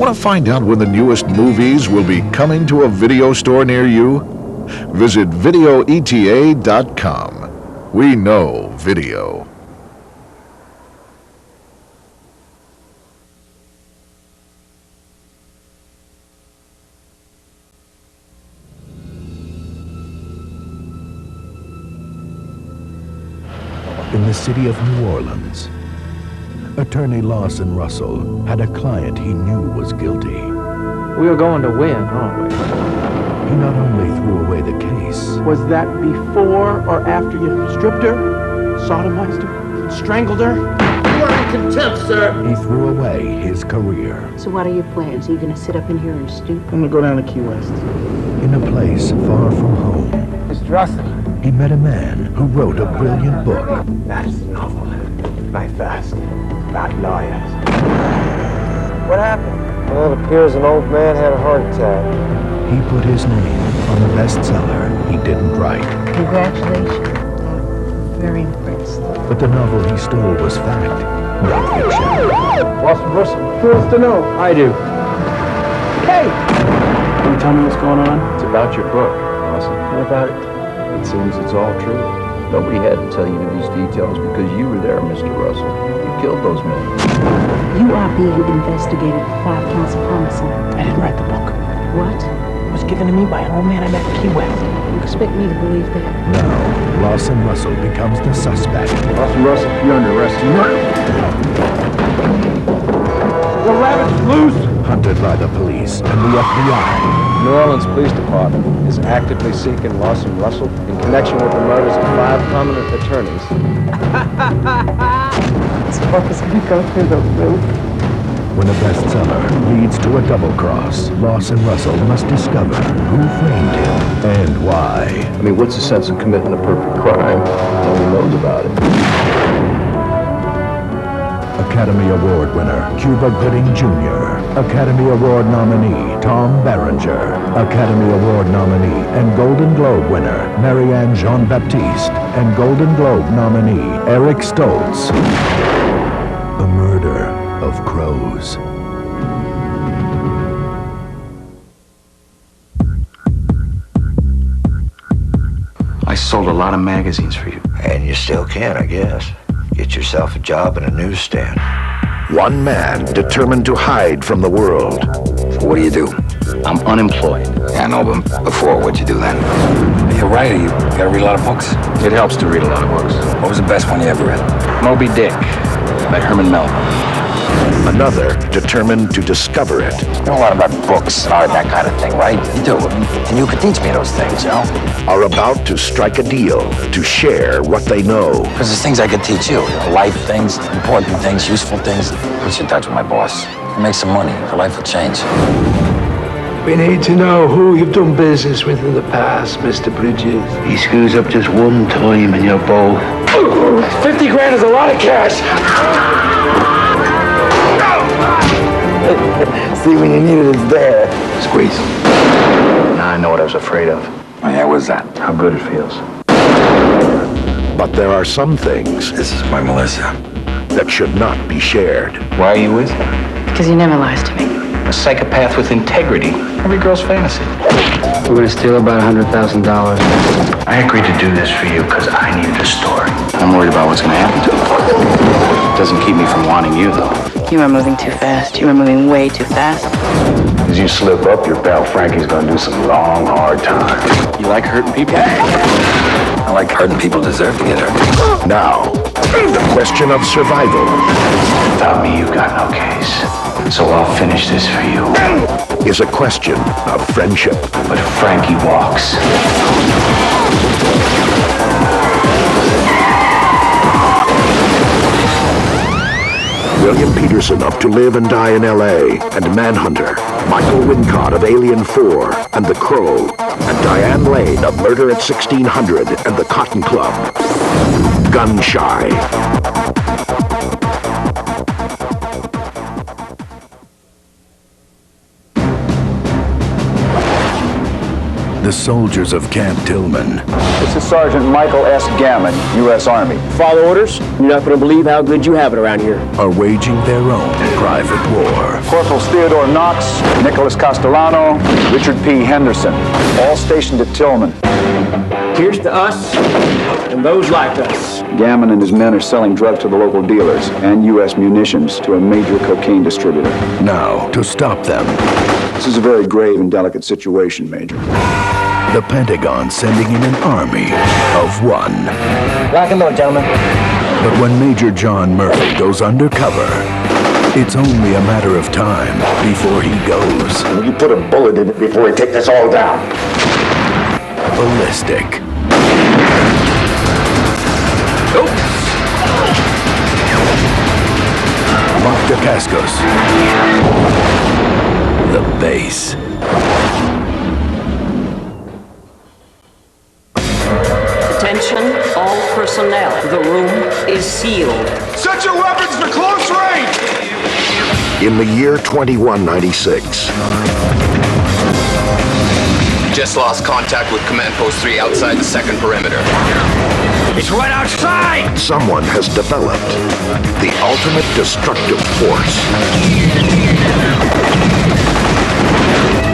Want to find out when the newest movies will be coming to a video store near you? Visit videoeta.com. We know video. In the city of New Orleans, attorney Lawson Russell had a client he knew was guilty. We were going to win, aren't we? He not only threw away the case... Was that before or after you stripped her, sodomized her, strangled her? You are in contempt, sir. He threw away his career. So what are your plans? Are you going to sit up in here and stoop? I'm going to go down to Key West. In a place far from home, Mr. Russell. he met a man who wrote a brilliant book. That's a novel. My fast. About lawyers. What happened? Well, it appears an old man had a heart attack. He put his name on a bestseller he didn't write. Congratulations. I'm very impressed. But the novel he stole was fact, not fiction. Lawson Russell. Who wants to know? I do. Hey! Can you tell me what's going on? It's about your book, Lawson. What about it? It seems it's all true. Nobody had to tell you these details because you were there, Mr. Russell. You killed those men. You are being investigated for 5 counts of homicide. I didn't write the book. What? It was given to me by an old man I met in Key West. You expect me to believe that? Now, Lawson Russell becomes the suspect. Lawson Russell, you're under arrest. The rabbit's loose! Hunted by the police and the FBI. New Orleans Police Department is actively seeking Lawson Russell in connection with the murders of 5 prominent attorneys. This book is going to go through the roof. When a bestseller leads to a double cross, Lawson Russell must discover who framed him and why. I mean, what's the sense of committing a perfect crime? Nobody knows about it. Academy Award winner Cuba Gooding Jr., Academy Award nominee Tom Berenger, Academy Award nominee and Golden Globe winner Marianne Jean-Baptiste, and Golden Globe nominee Eric Stoltz. A murder of crows. I sold a lot of magazines for you. And you still can, I guess. Get yourself a job in a newsstand. One man determined to hide from the world. So what do? I'm unemployed. Yeah, I know, but before, what'd you do then? You're a writer. You gotta read a lot of books. It helps to read a lot of books. What was the best one you ever read? Moby Dick by Herman Melville. Another determined to discover it. You know a lot about books, art, that kind of thing, right? You do. And you could teach me those things, you know? Are about to strike a deal to share what they know. Because there's things I could teach you. Life things, important things, useful things. Put you in touch with my boss. Make some money. Your life will change. We need to know who you've done business with in the past, Mr. Bridges. He screws up just one time and you're both. 50 grand is a lot of cash! See, when you need it, it's there. Squeeze. Now I know what I was afraid of. Oh, yeah, what's that? How good it feels. But there are some things This is my Melissa. that should not be shared. Why are you with her? Because you never lies to me. A psychopath with integrity. Every girl's fantasy. We're going to steal about $100,000. I agreed to do this for you because I needed a story. I'm worried about what's going to happen to him. It doesn't keep me from wanting you, though. You are moving too fast. You are moving way too fast. As you slip up, your pal Frankie's going to do some long, hard time. You like hurting people? I like hurting people deserve to get hurt. Now, the question of survival Without me, you've got no case. So I'll finish this for you. is a question of friendship. But if Frankie walks... William Peterson up to live and die in L.A. and Manhunter, Michael Wincott of Alien 4 and The Crow, and Diane Lane of Murder at 1600 and The Cotton Club. Gunshy. the soldiers of Camp Tillman This is Sergeant Michael S. Gammon, U.S. Army. Follow orders? You're not going to believe how good you have it around here. are waging their own private war. Corporals Theodore Knox, Nicholas Castellano, Richard P. Henderson, all stationed at Tillman. Here's to us and those like us. Gammon and his men are selling drugs to the local dealers and U.S. munitions to a major cocaine distributor. Now, to stop them, This is a very grave and delicate situation, Major. the Pentagon sending in an army of one. Lock and load, gentlemen. But when Major John Murphy goes undercover, it's only a matter of time before he goes You put a bullet in it before we take this all down. ballistic. Mark Dacascos. The base. Attention, all personnel. The room is sealed. Set your weapons for close range! In the year 2196, Just lost contact with Command Post 3 outside the second perimeter. It's right outside! someone has developed the ultimate destructive force.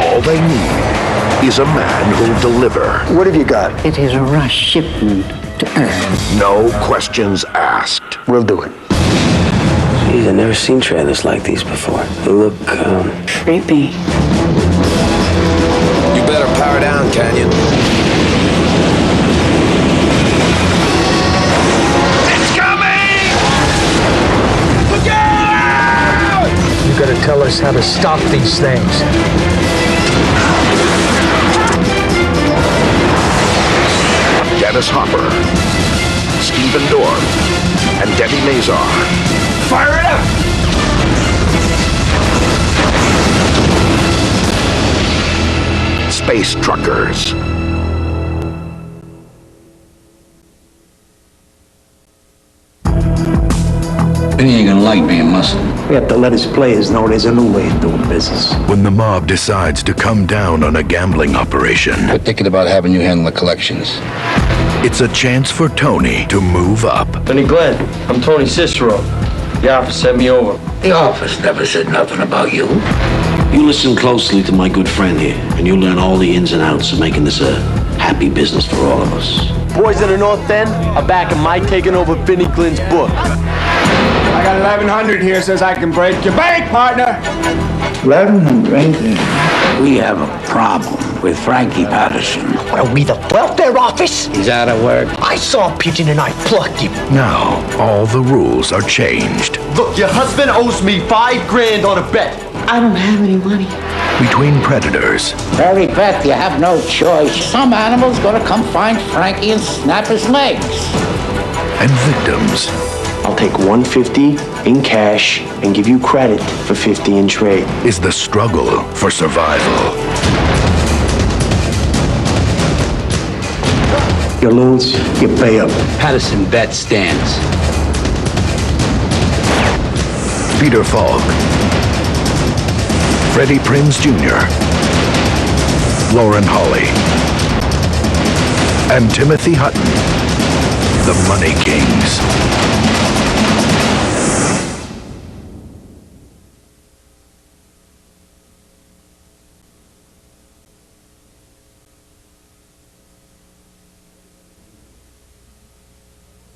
All they need is a man who'll deliver. What have you got? It is a rush shipment to Earth. No questions asked. We'll do it. Geez, I've never seen trailers like these before. They look, Creepy. You better power down, Canyon. It's coming! Look out! You gotta tell us how to stop these things. Dennis Hopper, Stephen Dorff, and Debbie Mazar. Fire it up! Space Truckers. He ain't gonna like being muscle. We have to let his players know there's a new way of doing business. When the mob decides to come down on a gambling operation, Quit thinking about having you handle the collections. it's a chance for Tony to move up. Tony Glenn, I'm Tony Cicero. The office sent me over. The office never said nothing about you. You listen closely to my good friend here, and you'll learn all the ins and outs of making this a happy business for all of us. Boys in the North End are backing my taking over Vinnie Glenn's book. I got 1100 here, says I can break your bank, partner! 1100, ain't there? We have a problem with Frankie Patterson. Are we the welfare office? He's out of work. I saw him pigeon and I plucked him. Now, all the rules are changed. Look, your husband owes me $5,000 on a bet. I don't have any money. Between predators Mary Beth, you have no choice. Some animal's gonna come find Frankie and snap his legs. and victims, I'll take $150 in cash and give you credit for $50 in trade. is the struggle for survival. You lose, you pay up. Patterson bet stands. Peter Falk, Freddie Prinze Jr., Lauren Hawley, and Timothy Hutton, the Money Kings.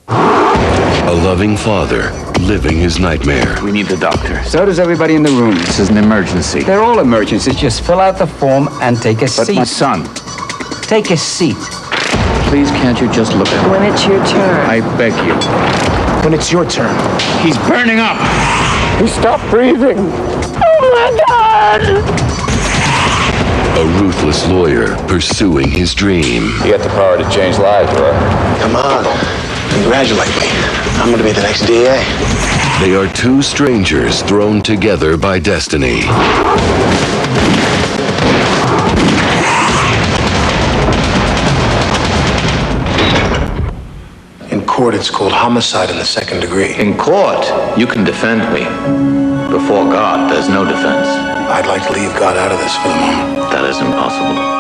A loving father living his nightmare. We need the doctor. So does everybody in the room. This is an emergency. They're all emergencies. Just fill out the form and take a seat. But my son. Take a seat. Please, can't you just look at him? When it's your turn. I beg you. When it's your turn. He's burning up. He stopped breathing. Oh my God! A ruthless lawyer pursuing his dream. You got the power to change lives, bro. Come on. Congratulate me. I'm gonna be the next DA. They are two strangers thrown together by destiny. In court, it's called homicide in the second degree. In court, you can defend me. Before God, there's no defense. I'd like to leave God out of this for the moment. That is impossible.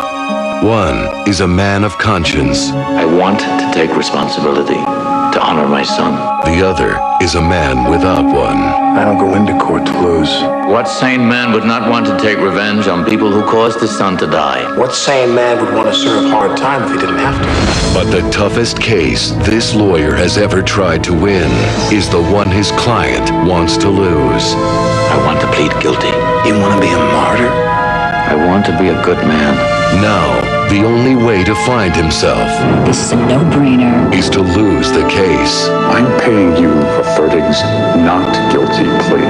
One is a man of conscience. I want to take responsibility, to honor my son. The other is a man without one. I don't go into court to lose. What sane man would not want to take revenge on people who caused his son to die? What sane man would want to serve hard time if he didn't have to? But the toughest case this lawyer has ever tried to win is the one his client wants to lose. I want to plead guilty. You want to be a martyr? I want to be a good man. Now, the only way to find himself This is a no-brainer. is to lose the case. I'm paying you for Fertig's not guilty plea.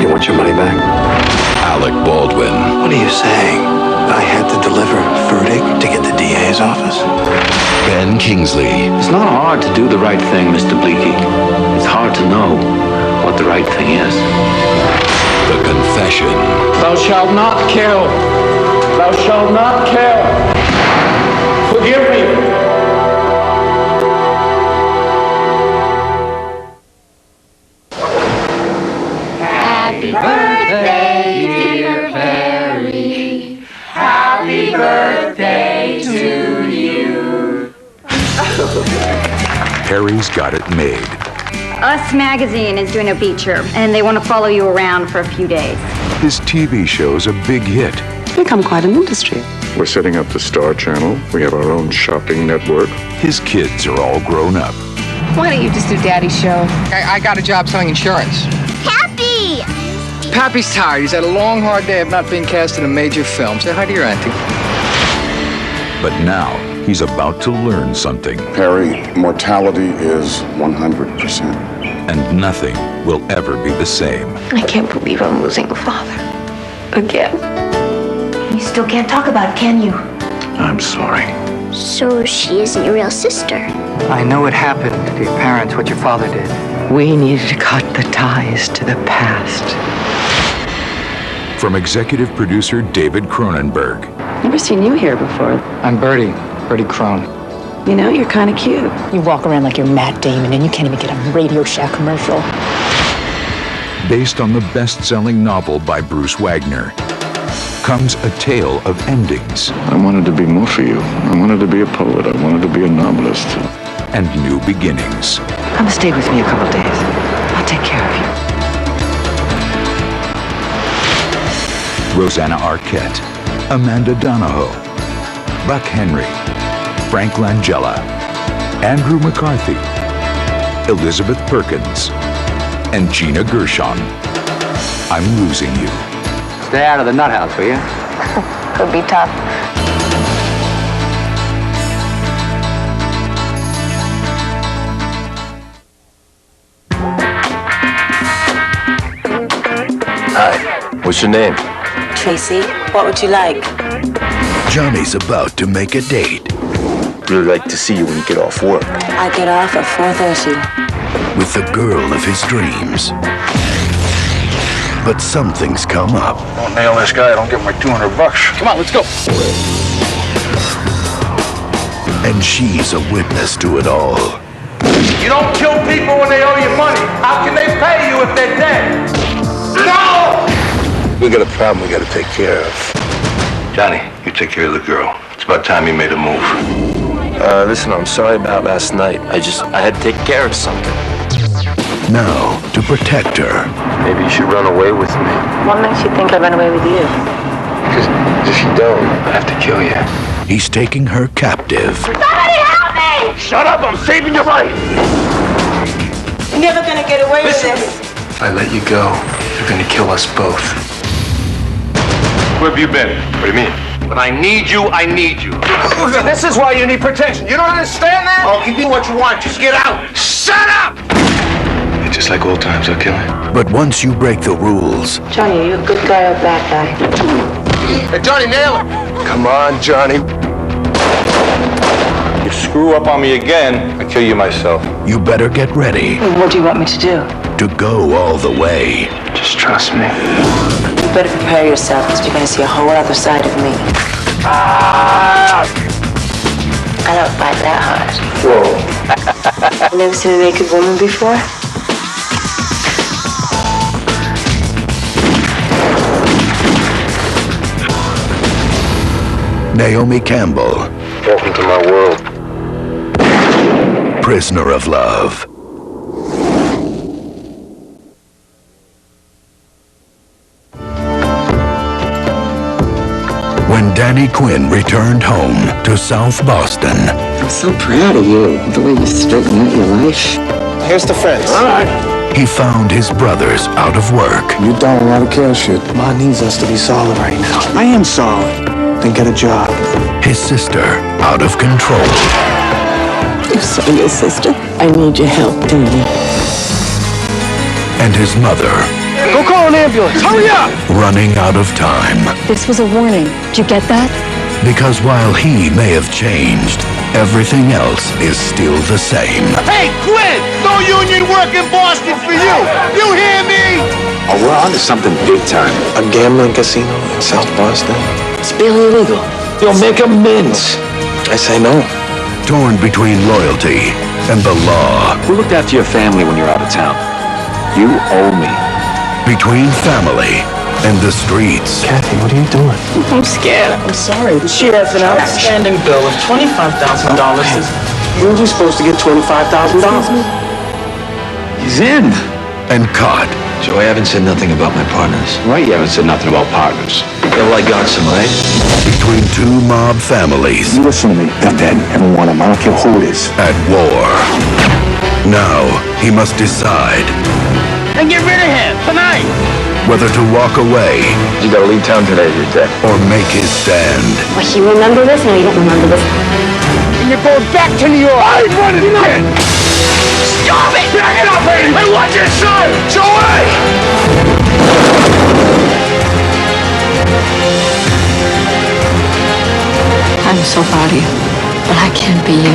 You want your money back? Alec Baldwin, What are you saying? I had to deliver Fertig to get the DA's office? Ben Kingsley, It's not hard to do the right thing, Mr. Bleaky. It's hard to know what the right thing is. The Confession, Thou shalt not kill. Thou shalt not kill. Forgive me. Happy birthday, dear Perry. Happy birthday to you. Harry's got it made. Us Magazine is doing a feature, and they want to follow you around for a few days. His TV show's a big hit. It's become quite an industry. We're setting up the Star Channel. We have our own shopping network. His kids are all grown up. Why don't you just do Daddy's show? I got a job selling insurance. Happy! Pappy's tired. He's had a long, hard day of not being cast in a major film. Say hi to your auntie. But now, he's about to learn something. Harry, mortality is 100%. And nothing will ever be the same. I can't believe I'm losing a father. Again. You still can't talk about it, can you? I'm sorry. So she isn't your real sister. I know it happened to your parents, what your father did. We needed to cut the ties to the past. From executive producer David Cronenberg. Never seen you here before. I'm Bertie Crone. You know, you're kind of cute. You walk around like you're Matt Damon, and you can't even get a Radio Shack commercial. Based on the best-selling novel by Bruce Wagner, comes a tale of endings. I wanted to be more for you. I wanted to be a poet. I wanted to be a novelist. And new beginnings. Come stay with me a couple days. I'll take care of you. Rosanna Arquette, Amanda Donahoe, Buck Henry, Frank Langella, Andrew McCarthy, Elizabeth Perkins, and Gina Gershon. I'm losing you. Stay out of the nut house, will you? Could be tough. Hi, what's your name? Tracy, what would you like? Johnny's about to make a date. Really like to see you when you get off work. I get off at 4:30. With the girl of his dreams. But something's come up. Don't nail this guy, I don't get my $200. Come on, let's go. And she's a witness to it all. You don't kill people when they owe you money. How can they pay you if they're dead? No! We got a problem we got to take care of. Johnny, you take care of the girl. It's about time you made a move. Listen, I'm sorry about last night. I had to take care of something. Now, to protect her. Maybe you should run away with me. What makes you think I'd run away with you? Because if you don't, I have to kill you. He's taking her captive. Somebody help me! Shut up, I'm saving your life! You're never gonna get away with this. If I let you go, you're gonna kill us both. Where have you been? What do you mean? When I need you, I need you. This is why you need protection. You don't understand that? Oh, you do what you want. Just get out. Shut up! Just like old times, I'll kill him. But once you break the rules, Johnny, are you a good guy or a bad guy? Hey, Johnny, nail it. Come on, Johnny. You screw up on me again, I kill you myself. you better get ready What do you want me to do? to go all the way. Just trust me. You better prepare yourself, because you're gonna see a whole other side of me. I don't fight that hard. Whoa. You never seen a naked woman before? Naomi Campbell. Welcome to my world. Prisoner of Love. When Danny Quinn returned home to South Boston, I'm so proud of you, the way you straightened out your life. Here's the friends. All right. he found his brothers out of work. You've done a lot of cash shit. Ma needs us to be solid right now. I am solid. Then get a job. His sister out of control. You saw your sister. I need your help, Danny. And his mother. Go call an ambulance. Hurry up! Running out of time. This was a warning. Did you get that? Because while he may have changed, everything else is still the same. Hey, Quinn! No union work in Boston for you! You hear me? Oh, we're on to something big time. A gambling casino in South Boston. It's barely illegal. You'll make amends. I say no. Torn between loyalty and the law. Who looked after your family when you're out of town? You owe me. Between family and the streets. Kathy, what are you doing? I'm scared. I'm sorry. She has an outstanding bill of $25,000. When were we supposed to get $25,000? He's in. And caught. So I haven't said nothing about my partners. Right, you haven't said nothing about partners. They're like Godson, right? Between two mob families. You listen to me. They're dead. Every one of them. I don't care who it is. At war. Now he must decide. And get rid of him tonight. Whether to walk away. You gotta leave town today, you're dead. Or make his stand. Well, you remember this? No, you don't remember this. And you're going back to New York. I ain't running again. Stop it! Back it up, lady! And watch your son! Show away! I'm so proud of you, but I can't be you.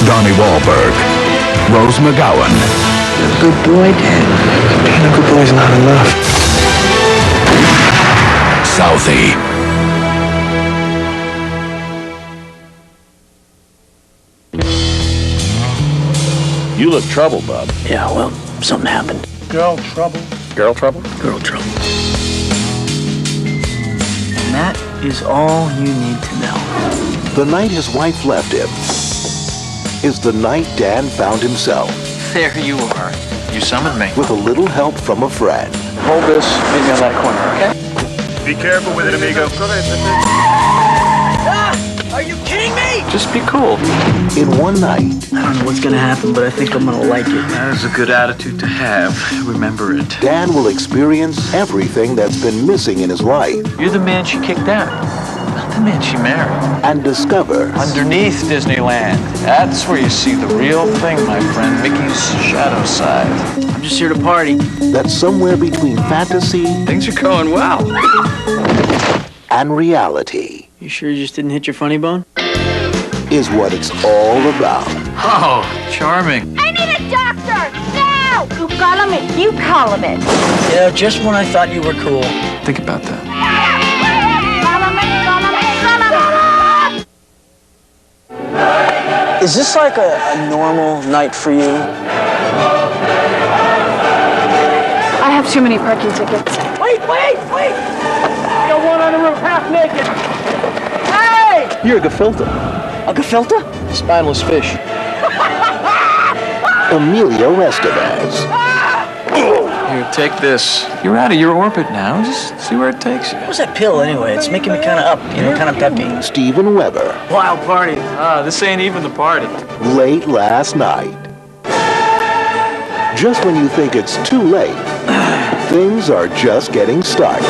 Donnie Wahlberg. Rose McGowan. You're a good boy, Dad. Being a good boy's not enough. Southie. You look troubled, Bob. Yeah, well, something happened. Girl trouble. Girl trouble? Girl trouble. And that is all you need to know. The night his wife left him is the night Dan found himself. There you are. You summoned me. With a little help from a friend. Hold this. Meet me on that corner, okay? Be careful with it, amigo. Go ahead. Are you kidding me? Just be cool. In one night, I don't know what's gonna happen, but I think I'm gonna like it. That is a good attitude to have. Remember it. Dan will experience everything that's been missing in his life. You're the man she kicked out. Not the man she married. And discover Underneath Disneyland. That's where you see the real thing, my friend. Mickey's shadow side. I'm just here to party. that somewhere between fantasy Things are going well. and reality You sure you just didn't hit your funny bone? is what it's all about. Oh, charming. I need a doctor! Now! You call him it. You call him it. You know, just when I thought you were cool. Think about that. Is this like a normal night for you? I have too many parking tickets. Wait! I got one on the roof, half naked. Hey! You're a gefilte. A gefilte? Spineless fish. Emilio Estevez, Here, take this. You're out of your orbit now. Just see where it takes you. What's that pill anyway? It's making me kind of up, kind of peppy. Steven Weber, Wild party. This ain't even the party. late last night. Just when you think it's too late, things are just getting started.